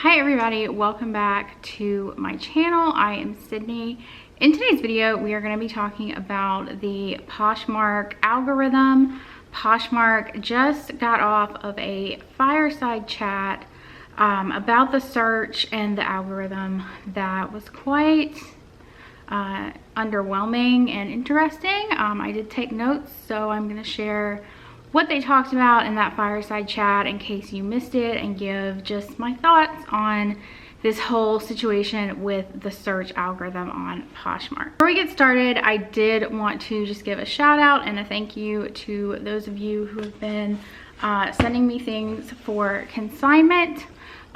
Hi everybody, welcome back to my channel. I am Sydney. In today's video, we are going to be talking about the Poshmark algorithm. Poshmark just got off of a fireside chat about the search and the algorithm that was quite underwhelming and interesting. I did take notes, so I'm going to share what they talked about in that fireside chat in case you missed it, and give just my thoughts on this whole situation with the search algorithm on Poshmark. Before we get started, I did want to just give a shout out and a thank you to those of you who have been sending me things for consignment.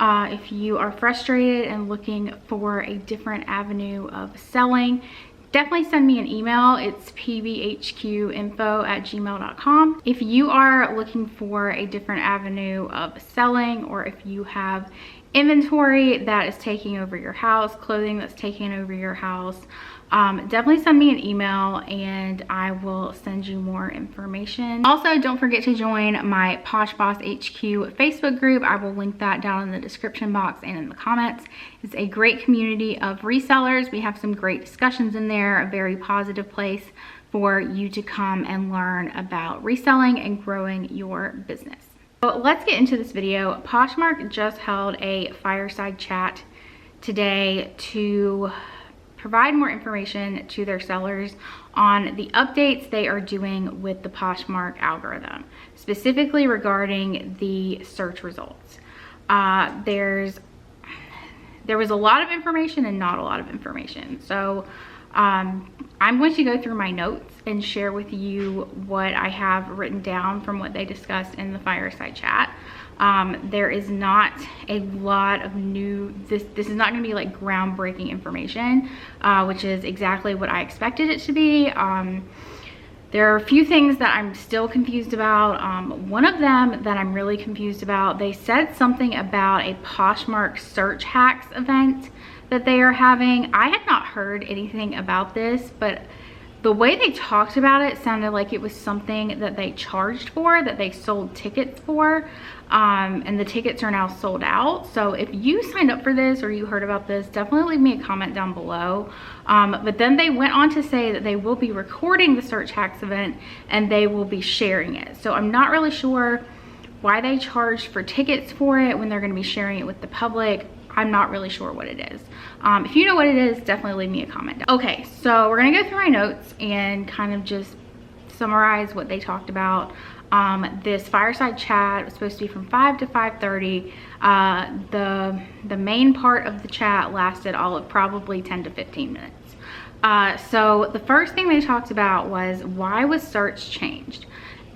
If you are frustrated and looking for a different avenue of selling, definitely send me an email. It's pbhqinfo@gmail.com. If you are looking for a different avenue of selling, or if you have inventory that is taking over your house, clothing that's taking over your house, definitely send me an email and I will send you more information. Also, don't forget to join my Posh Boss HQ Facebook group. I will link that down in the description box and in the comments. It's a great community of resellers. We have some great discussions in there, a very positive place for you to come and learn about reselling and growing your business. So let's get into this video. Poshmark just held a fireside chat today to provide more information to their sellers on the updates they are doing with the Poshmark algorithm, specifically regarding the search results. There was a lot of information and not a lot of information. So I'm going to go through my notes and share with you what I have written down from what they discussed in the fireside chat. There is not a lot of this is not going to be like groundbreaking information, which is exactly what I expected it to be. There are a few things that I'm still confused about. One of them that I'm really confused about, they said something about a Poshmark search hacks event that they are having. I had not heard anything about this, but the way they talked about it sounded like it was something that they charged for, that they sold tickets for, and the tickets are now sold out. So if you signed up for this or you heard about this, definitely leave me a comment down below. But then they went on to say that they will be recording the search hacks event and they will be sharing it. So I'm not really sure why they charged for tickets for it when they're going to be sharing it with the public. I'm not really sure what it is. If you know what it is, definitely leave me a comment. Okay, so we're gonna go through my notes and kind of just summarize what they talked about. This fireside chat was supposed to be from 5 to 5:30. The main part of the chat lasted all of probably 10 to 15 minutes. So the first thing they talked about was, why was search changed?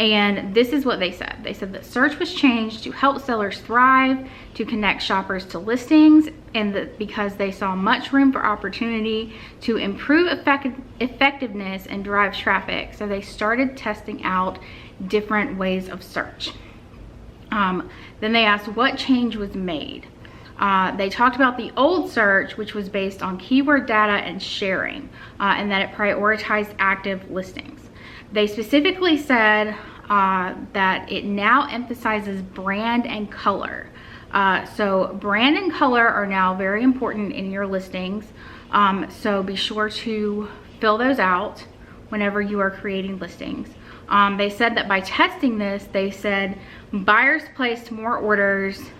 And this is what they said. They said that search was changed to help sellers thrive, to connect shoppers to listings, and that because they saw much room for opportunity to improve effectiveness and drive traffic. So they started testing out different ways of search. Then they asked what change was made. They talked about the old search, which was based on keyword data and sharing, and that it prioritized active listings. They specifically said that it now emphasizes brand and color. So brand and color are now very important in your listings. So be sure to fill those out whenever you are creating listings. They said that by testing this, they said buyers placed more orders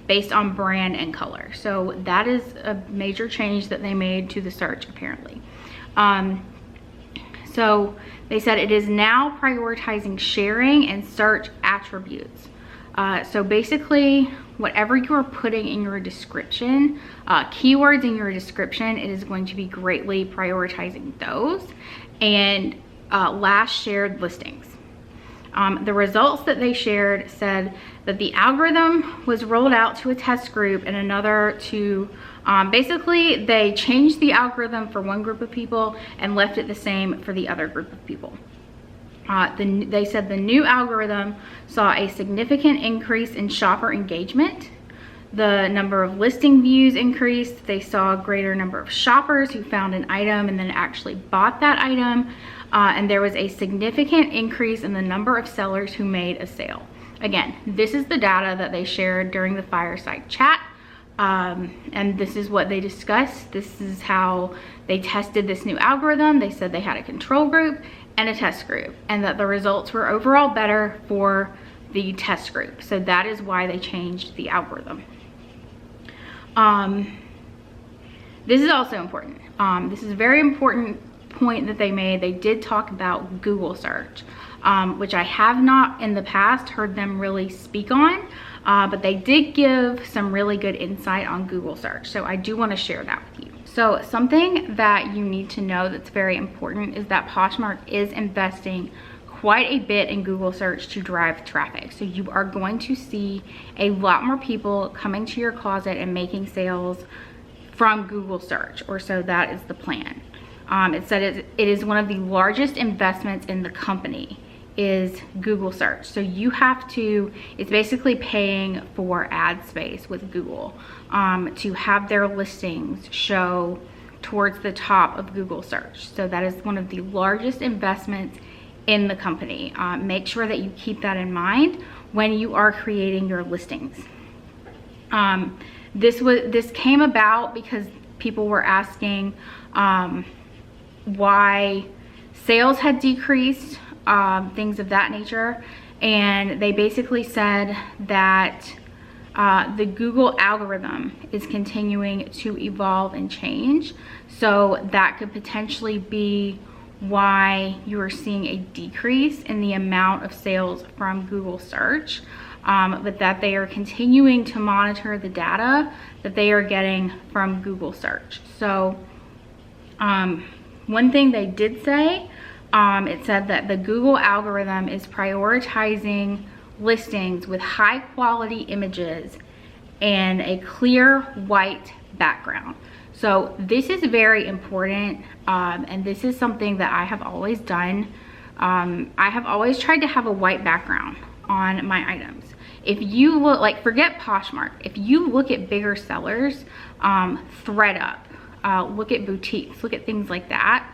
based on brand and color. So that is a major change that they made to the search, apparently. So they said it is now prioritizing sharing and search attributes. So basically, whatever you are putting in your description, keywords in your description, it is going to be greatly prioritizing those, and last shared listings. The results that they shared said that the algorithm was rolled out to a test group and another to, basically they changed the algorithm for one group of people and left it the same for the other group of people. They said the new algorithm saw a significant increase in shopper engagement. The number of listing views increased. They saw a greater number of shoppers who found an item and then actually bought that item. And there was a significant increase in the number of sellers who made a sale. Again, this is the data that they shared during the fireside chat. And this is what they discussed. This is how they tested this new algorithm. They said they had a control group and a test group, and that the results were overall better for the test group. So that is why they changed the algorithm. This is also important. This is a very important point that they made. They did talk about Google search, which I have not in the past heard them really speak on, but they did give some really good insight on Google search. So I do want to share that with you. So something that you need to know that's very important is that Poshmark is investing quite a bit in Google search to drive traffic. So you are going to see a lot more people coming to your closet and making sales from Google search, or so that is the plan. It said it is one of the largest investments in the company is Google search. So you have to, it's basically paying for ad space with Google to have their listings show towards the top of Google search. So that is one of the largest investments in the company. Make sure that you keep that in mind when you are creating your listings. This came about because people were asking why sales had decreased, things of that nature, and they basically said that the Google algorithm is continuing to evolve and change, so that could potentially be why you are seeing a decrease in the amount of sales from Google search, but that they are continuing to monitor the data that they are getting from Google search. So one thing they did say, it said that the Google algorithm is prioritizing listings with high quality images and a clear white background. So this is very important, and this is something that I have always done. I have always tried to have a white background on my items. If you look, like, forget Poshmark, if you look at bigger sellers, ThredUp, look at boutiques, look at things like that.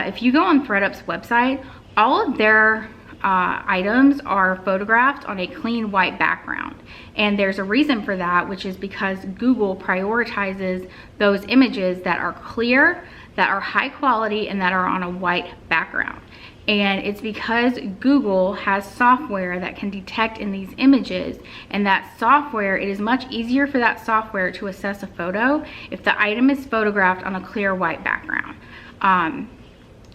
If you go on ThredUp's website, all of their items are photographed on a clean white background, and there's a reason for that, which is because Google prioritizes those images that are clear, that are high quality, and that are on a white background. And it's because Google has software that can detect in these images, and that software, it is much easier for that software to assess a photo if the item is photographed on a clear white background.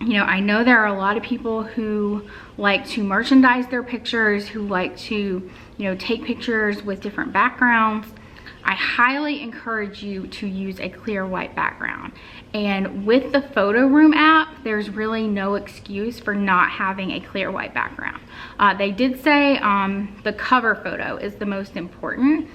You know, I know there are a lot of people who like to merchandise their pictures, who like to, you know, take pictures with different backgrounds. I highly encourage you to use a clear white background. And with the Photo Room app, there's really no excuse for not having a clear white background. They did say the cover photo is the most important.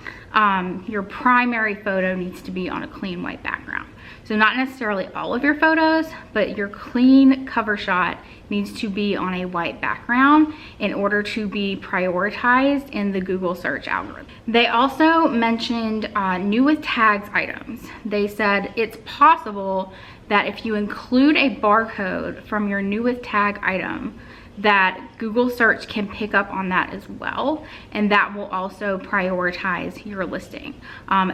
Your primary photo needs to be on a clean white background. So not necessarily all of your photos, but your clean cover shot needs to be on a white background in order to be prioritized in the Google search algorithm. They also mentioned new with tags items. They said it's possible that if you include a barcode from your new with tag item, that Google search can pick up on that as well, and that will also prioritize your listing.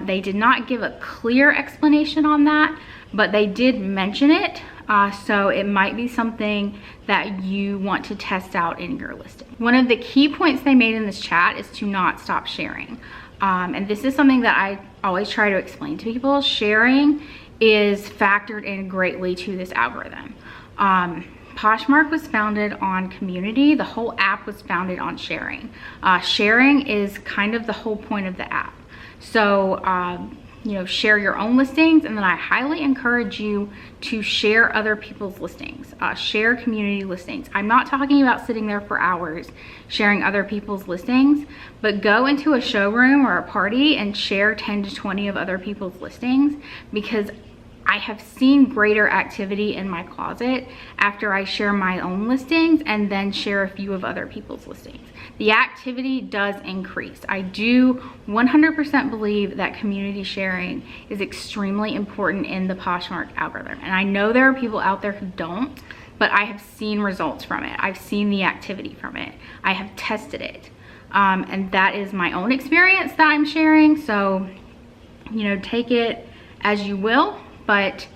They did not give a clear explanation on that, but they did mention it, so it might be something that you want to test out in your listing. One of the key points they made in this chat is to not stop sharing. And this is something that I always try to explain to people. Sharing is factored in greatly to this algorithm. Poshmark was founded on community. The whole app was founded on sharing. Sharing is kind of the whole point of the app. So, you know, share your own listings, and then I highly encourage you to share other people's listings. Share community listings. I'm not talking about sitting there for hours sharing other people's listings, but go into a showroom or a party and share 10 to 20 of other people's listings, because I have seen greater activity in my closet after I share my own listings and then share a few of other people's listings. The activity does increase. I do 100% believe that community sharing is extremely important in the Poshmark algorithm. And I know there are people out there who don't, but I have seen results from it. I've seen the activity from it. I have tested it. And that is my own experience that I'm sharing. So, you know, take it as you will, but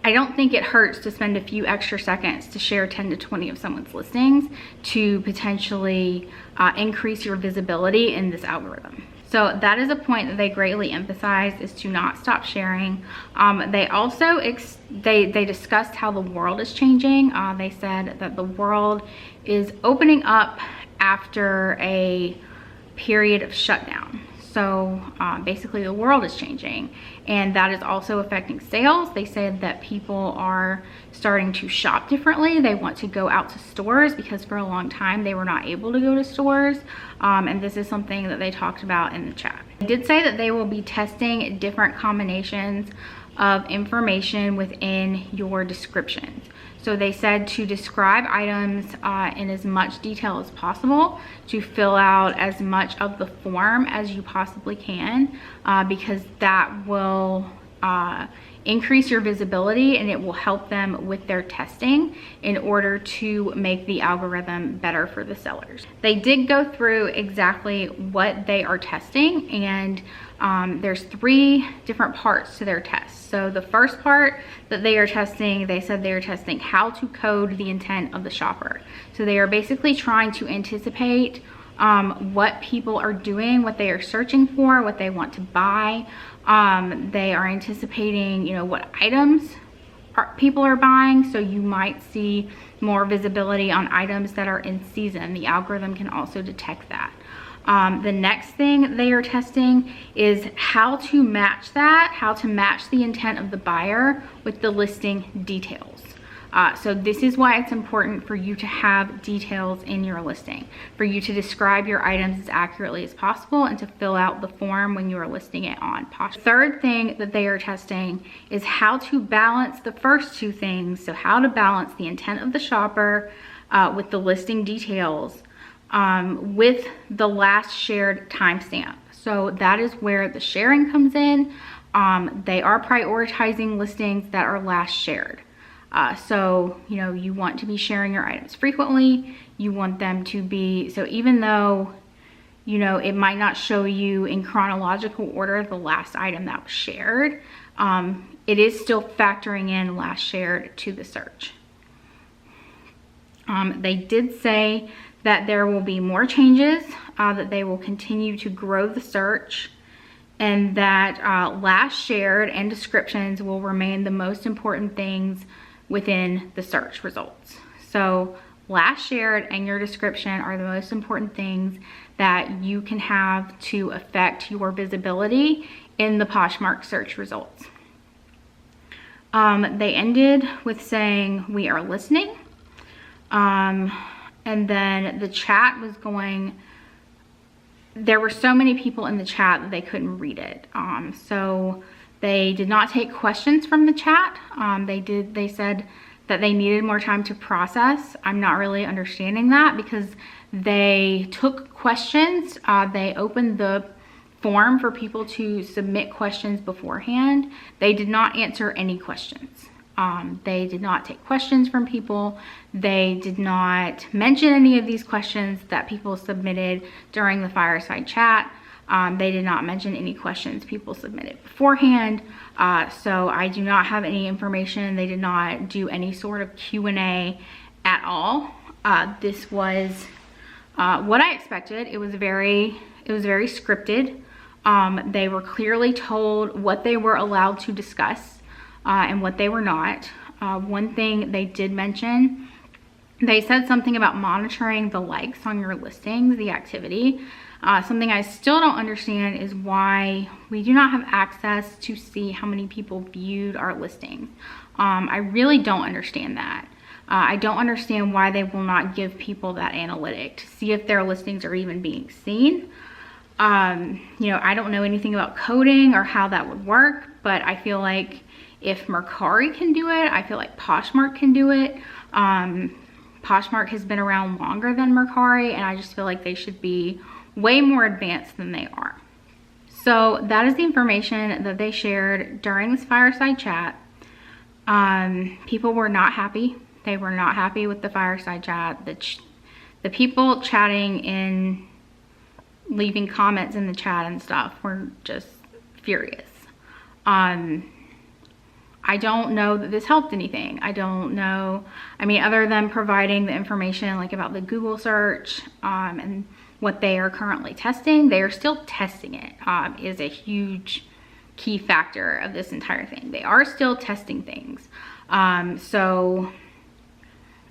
I don't think it hurts to spend a few extra seconds to share 10 to 20 of someone's listings to potentially increase your visibility in this algorithm. So that is a point that they greatly emphasize, is to not stop sharing. They also, they discussed how the world is changing. They said that the world is opening up after a period of shutdown. So basically the world is changing, and that is also affecting sales. They said that people are starting to shop differently. They want to go out to stores because for a long time they were not able to go to stores. And this is something that they talked about in the chat. They did say that they will be testing different combinations of information within your descriptions. So they said to describe items in as much detail as possible, to fill out as much of the form as you possibly can, because that will increase your visibility, and it will help them with their testing in order to make the algorithm better for the sellers. They did go through exactly what they are testing, and there's 3 different parts to their test. So the first part that they are testing, they said they are testing how to code the intent of the shopper. So they are basically trying to anticipate what people are doing, what they are searching for, what they want to buy. They are anticipating, you know, what items people are buying. So you might see more visibility on items that are in season. The algorithm can also detect that. The next thing they are testing is how to match that, how to match the intent of the buyer with the listing details. So this is why it's important for you to have details in your listing, for you to describe your items as accurately as possible and to fill out the form when you are listing it on Poshmark. Third thing that they are testing is how to balance the first 2 things. So how to balance the intent of the shopper with the listing details with the last shared timestamp. So that is where the sharing comes in. They are prioritizing listings that are last shared. So, you know, you want to be sharing your items frequently. You want them to be, so even though, you know, it might not show you in chronological order the last item that was shared, it is still factoring in last shared to the search. They did say that there will be more changes, that they will continue to grow the search, and that last shared and descriptions will remain the most important things within the search results. So last shared and your description are the most important things that you can have to affect your visibility in the Poshmark search results. They ended with saying, "We are listening." And then the chat was going, there were so many people in the chat that they couldn't read it. So they did not take questions from the chat. They said that they needed more time to process. I'm not really understanding that, because they took questions. They opened the form for people to submit questions beforehand. They did not answer any questions. They did not take questions from people. They did not mention any of these questions that people submitted during the fireside chat. They did not mention any questions people submitted beforehand. So I do not have any information. They did not do any sort of Q&A at all. This was what I expected. It was very scripted. They were clearly told what they were allowed to discuss and what they were not. One thing they did mention, they said something about monitoring the likes on your listings, the activity. Something I still don't understand is why we do not have access to see how many people viewed our listings. I really don't understand that. I don't understand why they will not give people that analytic to see if their listings are even being seen. You know, I don't know anything about coding or how that would work, but I feel like if Mercari can do it, I feel like Poshmark can do it. Poshmark has been around longer than Mercari, and I just feel like they should be way more advanced than they are. So that is the information that they shared during this fireside chat. People were not happy. They were not happy with the fireside chat. The people chatting and leaving comments in the chat and stuff were just furious. I don't know that this helped anything. I don't know, I mean, other than providing the information like about the Google search and what they are currently testing, they are still testing it. Is a huge key factor of this entire thing. They are still testing things.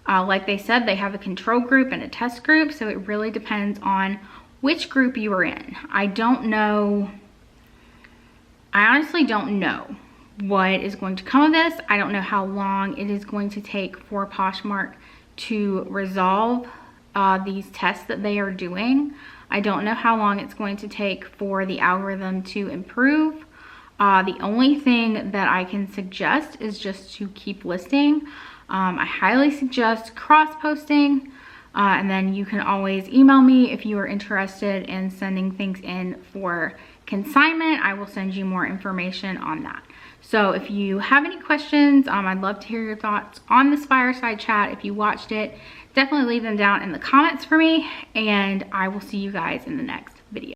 Like they said, they have a control group and a test group, so it really depends on which group you are in. I don't know, I honestly don't know what is going to come of this. I don't know how long it is going to take for Poshmark to resolve these tests that they are doing. I don't know how long it's going to take for the algorithm to improve. The only thing that I can suggest is just to keep listing. I highly suggest cross-posting, and then you can always email me if you are interested in sending things in for consignment. I will send you more information on that. So if you have any questions, I'd love to hear your thoughts on this fireside chat. If you watched it, definitely leave them down in the comments for me, and I will see you guys in the next